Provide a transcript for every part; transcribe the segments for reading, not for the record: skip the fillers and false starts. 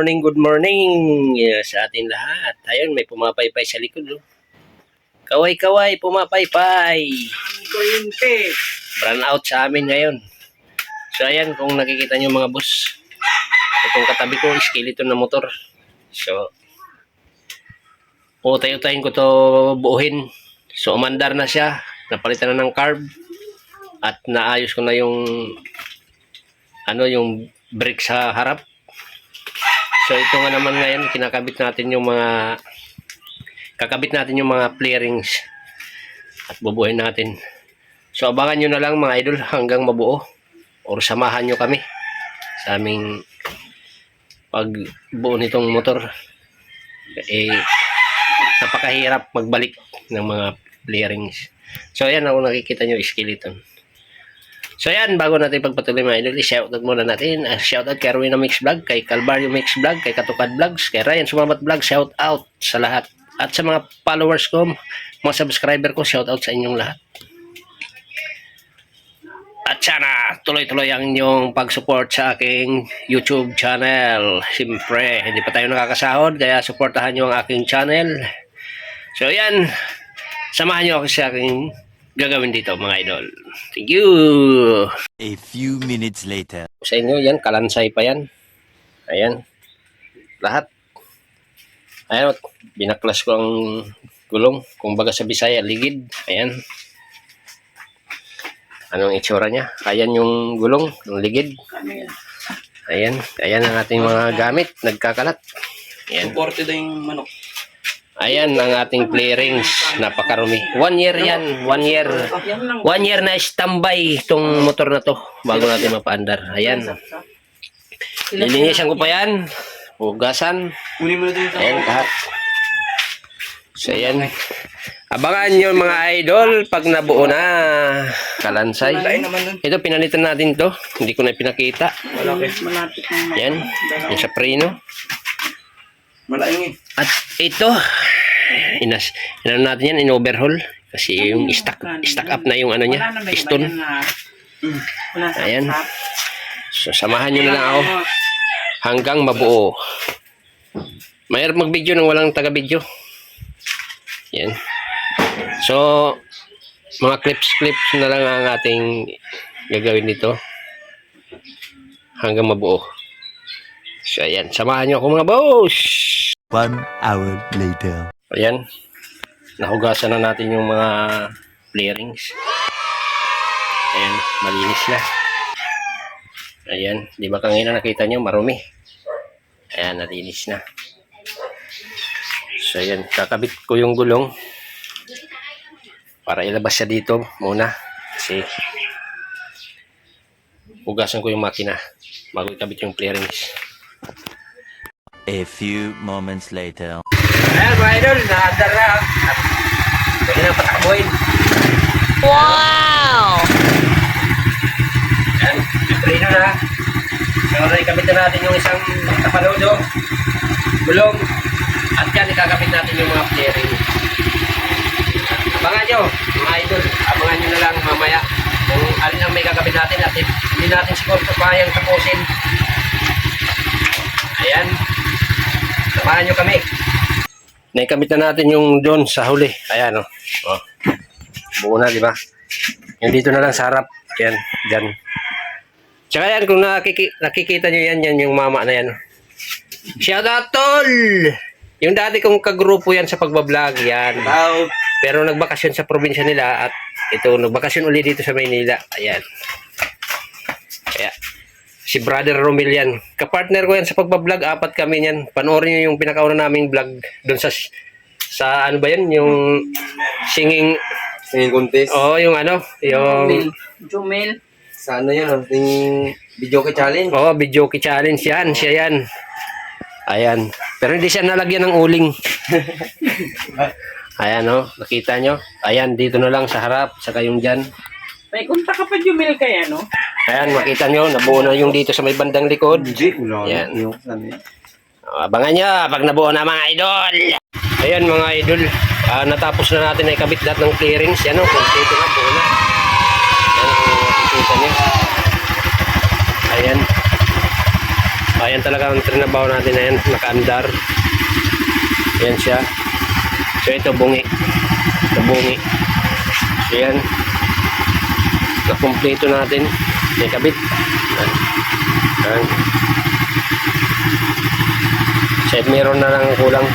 good morning sa atin lahat. Ayun, may pumapaypay sa likod. Oh. Kaway-kaway, pumapaypay. Kuryente. Run out sa amin ngayon. So ayan, kung nakikita nyo mga boss, itong katabi ko, skeleton na motor. So, utay-utayin ko to buuhin. So, umandar na siya. Napalitan na ng carb. At naayos ko na yung yung brake sa harap. So ito nga naman ngayon, kakabit natin yung mga flarings at bubuhin natin. So abangan nyo na lang mga idol hanggang mabuo or samahan nyo kami sa aming pagbuo nitong motor. Napakahirap magbalik ng mga flarings. So ayan, ako nakikita nyo skeleton. So yan, bago natin pagpatuloy mga idol, i-shoutout muna natin. Shoutout kay Rowena Mix Vlog, kay Calvario Mix Vlog, kay Katukad Vlogs, kay Ryan Sumamat Vlog, shoutout sa lahat. At sa mga followers ko, mga subscriber ko, shoutout sa inyong lahat. At sana tuloy-tuloy ang inyong pag-support sa aking YouTube channel. Siyempre, hindi pa tayo nakakasahod, kaya supportahan nyo ang aking channel. So yan, samahan nyo ako sa aking gagawin dito mga idol. Thank you. A few minutes later. Sa inyo yan, kalansay pa yan. Ayan. Lahat. Ayan, binaklas ko ang gulong. Kung baga sa Bisaya, ligid. Ayan. Anong itsura niya? Ayan yung gulong, yung ligid. Ayan. Ayan ang ating mga gamit. Nagkakalat. Ayan. Supported na yung manok. Ayan ang ating flarings. Napakarumi. 1 year yan. 1 year. 1 year na standby itong motor na to bago natin mapaandar. Ayan. Lilinisan ko pa yan. Hugasan. Ayan lahat. So ayan. Abangan nyo mga idol pag nabuo na. Kalansay. Ito pinalitan natin to. Hindi ko na pinakita. Ayan. Yung sa preno. Malaking At ito, inano natin yan, in-overhaul. Kasi yung stack up na yung niya, piston. Ayan. So, samahan nyo na lang ako hanggang mabuo. Mayroon mag-video nang walang taga-video. Yan. So, mga clips na lang ang ating gagawin dito hanggang mabuo. So, ayan. Samahan nyo ako mga boss! 1 hour later. Ayan. Nahugasan na natin yung mga flarings. Ayan. Malinis na. Ayan. Di ba kanina nakita nyo? Marumi. Ayan. Nalinis na. So, ayan. Kakabit ko yung gulong para ilabas siya dito muna. Kasi hugasan ko yung makina bago ikabit yung flarings. A few moments later. Ayan mga idol, naandar na. Pwede na patakbuhin. Wow! Ayan, preno na. So, ikabit na natin yung isang tapaludo, gulong, at yan, ikakabit natin yung mga flaring. Abangan nyo, mga idol. Abangan nyo na lang mamaya kung alin ang may kakabit natin at hindi natin siguro kayang tapusin. Ayan. Samahan nyo kami. Naikabit na natin yung doon sa huli. Ayan o. Oh. Buo na, di ba? Yan dito na lang sa harap. Yan. Diyan. Tsaka yan, kung nakikita nyo yan, yan yung mama na yan. Shout out, tol! Yung dati kong kagrupo yan sa pagbablog. Yan. Pero nagbakasyon sa probinsya nila at ito, nagbakasyon ulit dito sa Maynila. Ayan. Kaya, si Brother Romel yan. Kapartner ko yan sa pagbablog. 4 kami yan. Panoorin nyo yung pinakauna naming vlog doon sa ano ba yan? Yung singing contest. Oo, yung yung Jumel. Sa ano yun, yung Videoke Challenge. Oo, Videoke Challenge yan. Siya yan. Ayan. Pero hindi siya nalagyan ng uling. Ayan nakita nyo. Ayan, dito na lang sa harap. Saka yung dyan. May kunta ka pa Jumel kaya, no? Ayan, makita nyo, nabuo na yung dito sa may bandang likod. Ayan. Abangan nyo, pag nabuo na mga idol. Ayan mga idol, natapos na natin na ikabit lahat ng clearings. Yan kompleto na, buo na. Ayan, makikita nyo. Ayan. Ayan talaga ang trinabaho natin na yan, nakaandar. Ayan siya. So ito bungi. Ito bungi. So yan. Nakumpleto natin. May kabit. Ayan. Side mirror na lang ang kulang.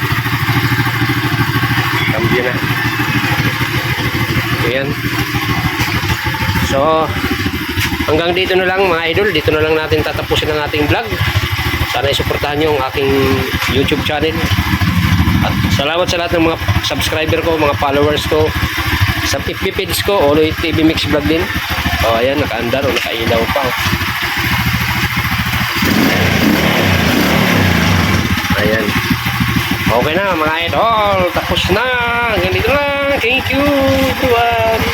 Cambio na. Ayan. So, hanggang dito na lang mga idol. Dito na lang natin tatapusin ang ating vlog. Sana isuportahan nyo ang aking YouTube channel. At salamat sa lahat ng mga subscriber ko, mga followers ko. Sa FB page ko, Oloy TV Mix Vlog din. O, ayan, nakaandar o nakailaw pa. Ayan. Okay na mga idol. Tapos na. Hanggang dito lang. Thank you everyone.